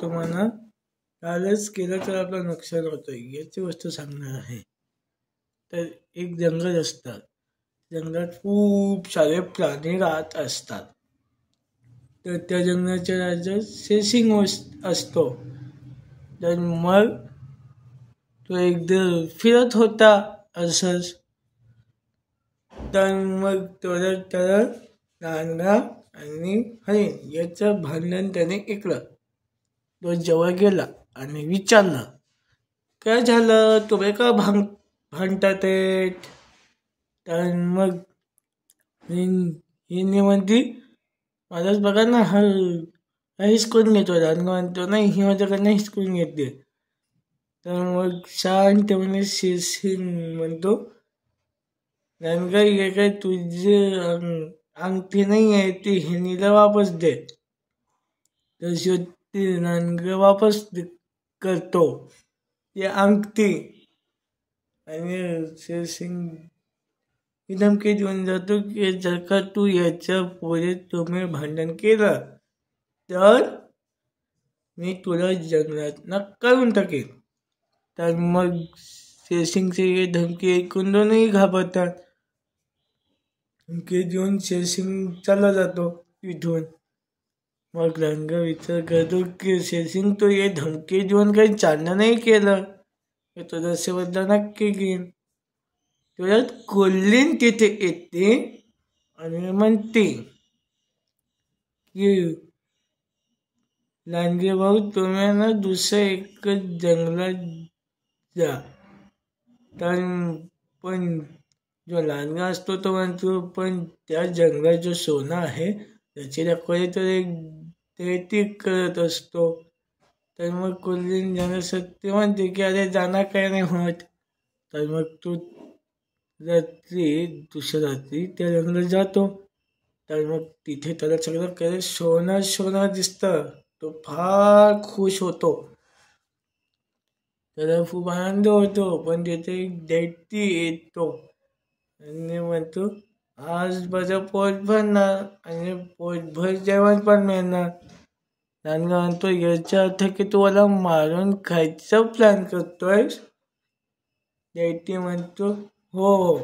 तुम्हाला कालच केलं तर आपलं नुकसान होतं याची गोष्ट सांगणार आहे. तर एक जंगल असतं, जंगलात खूप सारे प्राणी राहत असतात. तर त्या जंगलाच्या राज्यात शेरसिंग असतो. तर मग तो एकदा फिरत होता असंच. तर मग त्याला रांगा आणि हरिण याचं भांडण त्याने ऐकलं. तो जवळ गेला आणि विचारलं, काय झालं, तुम्ही का भांडतात? तर मग हिने म्हणती, मलाच बघा ना, हा हिसकून घेतो. रांगा म्हणतो, नाही, ही माझ्याकडनं हिसकून घेते. तर मग शांतपणे शेरसिंग म्हणतो, रांगा हे काय तुझे अंगठी नाही आहे, ती हिनीला वापस दे. तर ती रांगा वापस करतो ती अंगठी. आणि शेरसिंग ही धमकी देऊन जातो की जर का तू याच्या पुढे तुम्ही भांडण केलं तर मी तुला जंगलात काढून टाकेन. तर मग शेरसिंगची धमकी ऐकून दोनही घाबरतात. धमकी देऊन शेरसिंग चालला जातो तिथून. मग रांगा विचार करतो की शेरसिंग तो हे धमकी देऊन काही चांगलं नाही केलं, तुझा शेवटला नक्की घेईन. तुझ्यात कोल्हीन तिथे येते आणि म्हणते की लांडगे भाऊ, तुम्ही ना दुसऱ्या एकच जंगलात जा. तर पण जो लांडगा असतो तो म्हणतो, पण त्या जंगलात जो सोनं आहे त्याची रखवाली तर एक दैतिक करत असतो. तर मग कोल्हीन ज्यानं सत्य म्हणते की अरे जाणार काय नाही होत. तर मग तो दुसऱ्या रात्री त्या जंगलात जातो. तर मग तिथे त्याला सगळं सोनं दिसतं. तो फार खुश होतो, त्याला खूप आनंद होतो. पण तिथे एक दैत्य येतो आणि म्हणतो, आज माझं पोट भरणार आणि पोटभर जेवण पण मिळणार. रांगा म्हणतो, याचा अर्थ की तू मला मारून खायचा प्लॅन करतोयस? दैत्य म्हणतो, हो,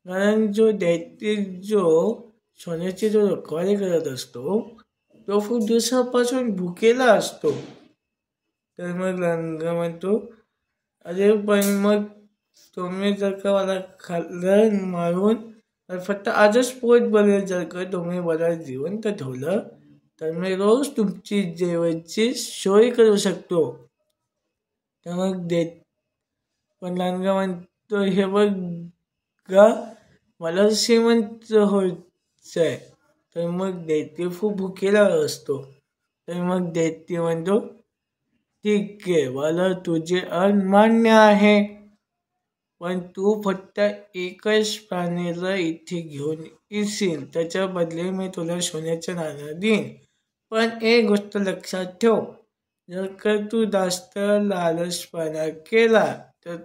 कारण जो सोन्याची जो रखवाली करत असतो तो खूप दिवसापासून भुकेला असतो. तर मग रांगा म्हणतो, अरे पण मग तुम्ही जर का मला खाल्लं मारून तर फक्त आजच पोट भरेल. जर का तुम्ही मला जिवंत ठेवलं तर मी रोज तुमची जेवायची सोय करू शकतो. तर मग पण रांगा म्हणतो, हे बघ का, मला श्रीमंत व्हायचंय. तर मग दैत्य खूप भुकेला असतो. तर मग दैत्य म्हणतो, ठीक आहे, मला तुझे अट मान्य आहे, पण तू फक्त एकच प्राणीला इथे घेऊन येशील, त्याच्या बदले मी तुला सोन्याचं नाणं देईन. पण एक गोष्ट लक्षात ठेव, जर का तू जास्त लालचपणा केला तर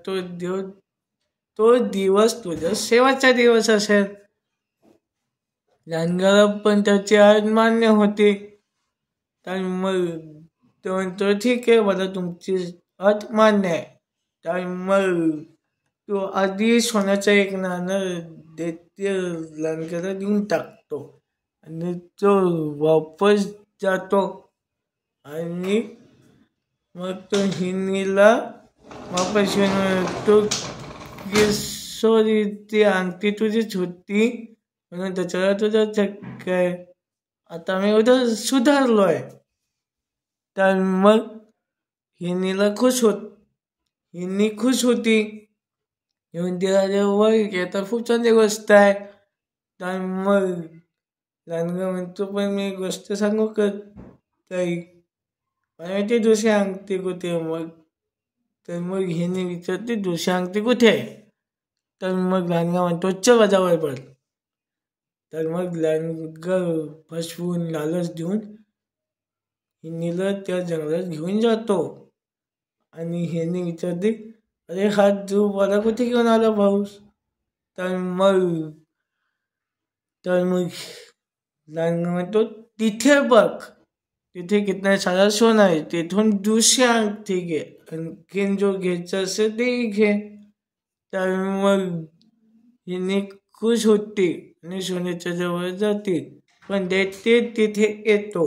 तो दिवस तुझा शेवटचा दिवस असेल. रांगाला पण त्याची अट मान्य होते. तर मग तो म्हणतो, ठीक आहे, मला तुमची अट मान्य आहे. तर मग तो आधी सोन्याचं एक नाणं दैत्य रांगाला देऊन टाकतो आणि तो वापस जातो. आणि मग तो हिनीला वापस येऊन म्हणतो की सॉरी, ती अंगठी तुझीच होती म्हणून त्याच्यावर तुझा चक्क आहे. आता मी उद्या सुधारलोय. तर मग हिनी खुश होती. येऊन तिला वय तर खूप चांगली गोष्ट आहे. तर मग रांगा म्हणतो, पण मी गोष्ट सांगू का ताई, मला ते दुसरी अंगठी कुठे? तर मग हिने विचारते, दुसरी अंगठी कुठे आहे? तर मग रांगा म्हणतो, चल माझ्यावर पड. तर मग रांगा फसवून लालच देऊन हिनीला त्या जंगलात घेऊन जातो. आणि हिने विचारते, अरे हा तू मला कुठे घेऊन आला भाऊस? तर मग रांगा म्हणतो, तिथे बघ, तिथे कितना सारा सोना आहे, तिथून दुसरी अंगठी घे, आणखीन जो घ्यायचं असेल ते घे. तर मग हिने खुश होते आणि सोन्याच्या जवळ जाते. पण दैत्य तिथे येतो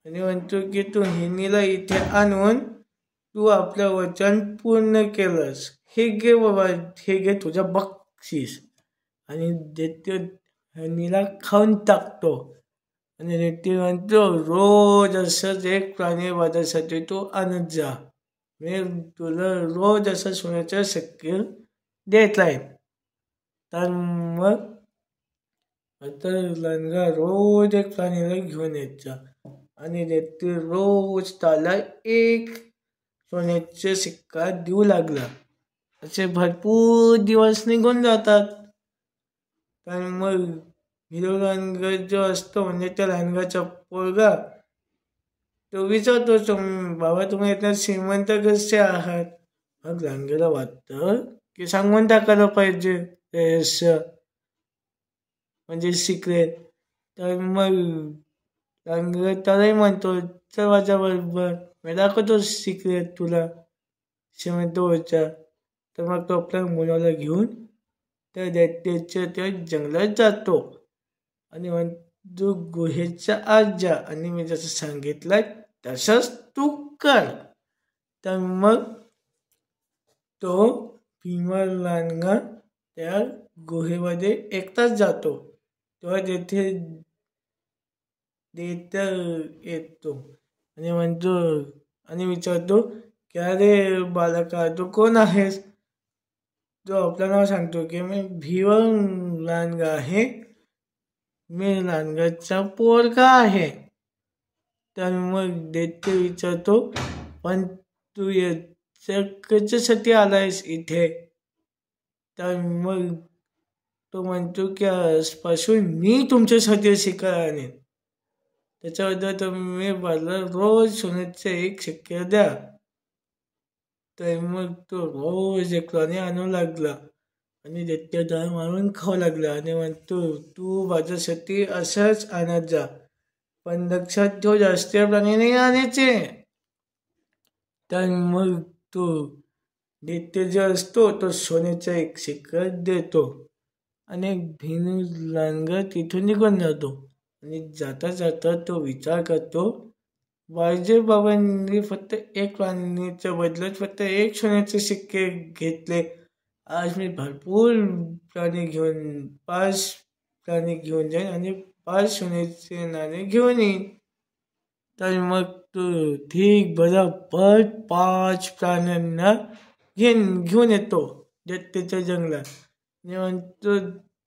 आणि म्हणतो की तू हिनीला इथे आणून तू आपलं वचन पूर्ण केलंस, हे घे बाबा, हे घे तुझा बक्षीस. आणि दैत्य हिनीला खाऊन टाकतो. आणि दैत्य म्हणतो रोज असंच एक प्राणी माझ्यासाठी तू आणत जा, मी तुला रोज असं सोन्याचं शक्य देत राहील. तर मग आता लांडगा रोज एक प्राणीला घेऊन यायचा आणि दैत्य रोज त्याला एक सोन्याचा सिक्का देऊ लागला. असे भरपूर दिवस निघून जातात. तर मग हिरो लांडगा जो असतो, म्हणजे त्या लांडगाचा पोरगा, तो विचारतो बाबा तुम्ही इतक्या श्रीमंत कसे आहात. मग लांडग्याला वाटतं की सांगून टाकायला पाहिजे रहस्य, म्हणजे सिक्रेट. तर मग लांडगा त्यालाही म्हणतो चल माझ्या बरोबर, मी दाखवतो सिक्रेट तुला श्रीमंत व्हायचा. तर मग तो आपल्या मुलाला घेऊन त्या दैत्याच्या त्या जंगलात जातो आणि म्हणतो गुहेच्या आत जा आणि मी जसं सांगितलं तसंच तू कर. तर मग तो भीमा लांडगा त्या गुहेमध्ये एकटाच जातो. तेव्हा तिथे दैत्य येतो आणि म्हणतो आणि विचारतो की अरे बालका तू कोण आहेस. तो आपलं नाव सांगतो की मी भीमा लांडगा आहे, मी लांडग्याचा पोरगा आहे. तर मग दैत्य विचारतो पण तू कशासाठी आलायस इथे. तर मग तो म्हणतो की आजपासून मी तुमच्यासाठी शिकार आणेन, त्याच्याबद्दल तुम्ही मला रोज सोन्याचं एक सिक्का द्या. तर मग तो रोज एक प्राणी आणू लागला आणि दैत्य त्याला मारून खाऊ लागला आणि म्हणतो तू माझ्यासाठी असंच आणत जा, पण लक्षात ठेव जास्त प्राणी नाही आणायचे. तर मग तो दैत्य जो असतो तो सोन्याचा एक सिक्का देतो आणि भीम लांडगा तिथून निघून जातो. आणि जाता जाता तो विचार करतो वायजे बाबांनी फक्त एक प्राणीच्या बदल्यात फक्त एक सोन्याचे सिक्के घेतले, आज मी भरपूर प्राणी घेऊन 5 प्राणी घेऊन जाईन आणि 5 सोन्याचे नाणे घेऊन येईन. तर मग तो ठीक बरोबर 5 प्राण्यांना घेऊन येतो दैत्याच्या जंगलात आणि म्हणतो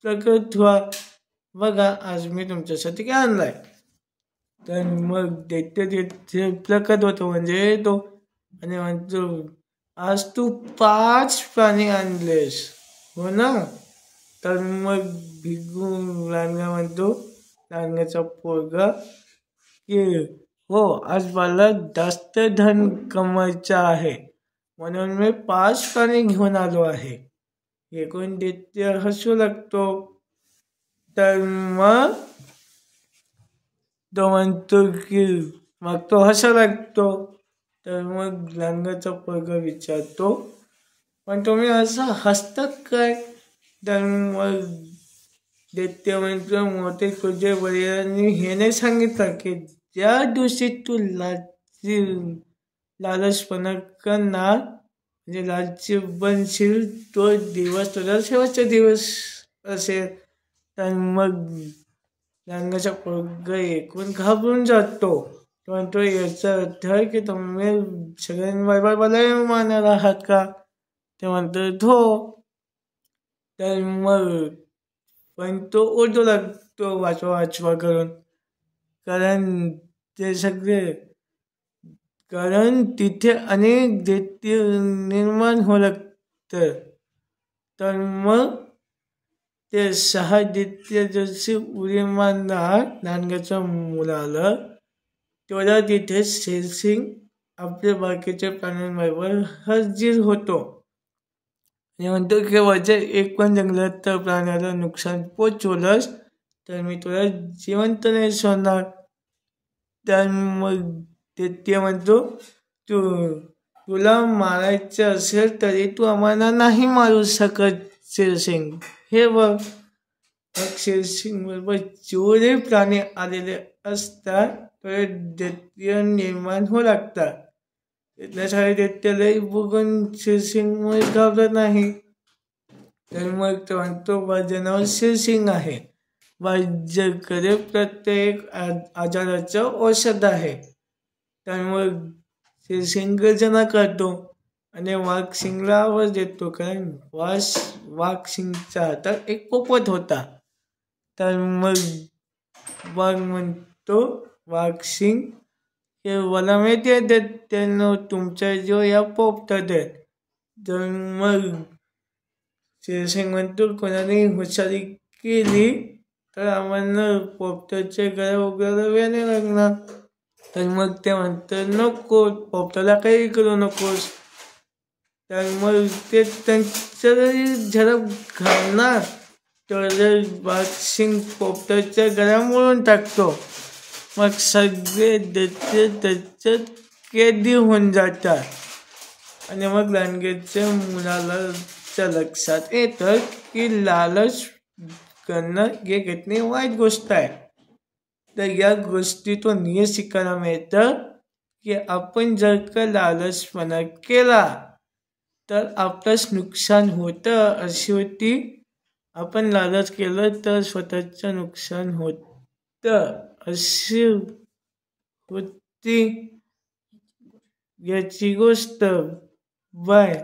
प्रकट व्हा, बघा आज मी तुमच्यासाठी काय आणलाय. तर मग दैत्य तिथे प्रकट होतो म्हणजे तो आणि म्हणतो आज तू 5 प्राणी आणलेस हो ना. तर मग भिगू लांडगा म्हणतो, लांडग्याचा पोरगा, की हो आज मला जास्त धन कमवायचं आहे म्हणून मी 5 प्राणी घेऊन आलो आहे. एकूण दैत्य हसू लागतो. तर मग तो म्हणतो की मग तो हसा लागतो. तर मग लांडग्याचा पोरगा विचारतो पण तुम्ही असं हसतात काय. तर मग दैत्य म्हणतो मोठे तुझे वडिलांनी हे नाही सांगितलं की ज्या दिवशी तू लालचपणा करणार म्हणजे लालची बनशील तो दिवस तुझा शेवटचा दिवस असेल. तर मग लांडग्याचा पोरगा ऐकून घाबरून जातो. म्हणतो याचा अर्थ आहे की तुम्ही सगळ्यांबरोबर मलाही मारणार आहात का. ते म्हणतात हो. तर मग पण तो ओरडू लागतो वाचवा वाचवा करून, कारण तिथे अनेक दैत्य निर्माण होऊ लागतं. तर मग ते 6 दैत्य जसे उडी मारणार लांडग्याच्या मुलाला तेवढा तिथे शेरसिंग आपल्या बाकीच्या प्राण्यांबरोबर हजीर होतो आणि म्हणतो की वरच्या एक पण जंगलात तर प्राण्याला नुकसान पोचवलंस तर मी तुला जिवंत नाही सोडणार. तर मग ते म्हणतो तू तुला मारायचं असेल तरी तू आम्हाला नाही मारू शकत शेरसिंग. हे बघ, मग शेरसिंग बरोबर जेवढे प्राणी आलेले असतात तेवढे दैत्य निर्माण होऊ लागतात. त्यासाठी दैत्यालाही बघून शेरसिंग घाबरत नाही. तर मग तो म्हणतो माझं शेरसिंग आहे, माझ्याकडे प्रत्येक आजाराचं औषध आहे. तर मग शेरसिंग गर्जना करतो आणि वाघसिंगला आवाज देतो, कारण वाघसिंगच्या हातात एक पोपट होता. तर मग वाघ म्हणतो वाघसिंग, हे मला माहिती आहे त्यानं तुमचा जीव या पोपटात आहे. तर मग शेरसिंग म्हणतो कोणाने हुशारी केली तर आम्हाला पोपटाच्या गळ्या वगैरे वेणे लागणार. तर मग ते म्हणतात नको, पोपटाला काही करू नकोस. तर मग ते त्यांचं झडप घालणार तर वाघसिंग पोपटाच्या गळ्या मोडून टाकतो. मग सगळे दैत्य त्याच्यात कैदी होऊन जातात. आणि मग लांडग्याच्या मुलाला लक्षात येतं की लालच करणं हे किती वाईट गोष्ट आहे. तर या गोष्टीतून हे शिकायला मिळतं की आपण जर का लालचपणा केला तर आपलंच नुकसान होतं. अशी होती, आपण लालच केलं तर स्वतःचं नुकसान होतं अशी होती याची गोष्ट. बाय.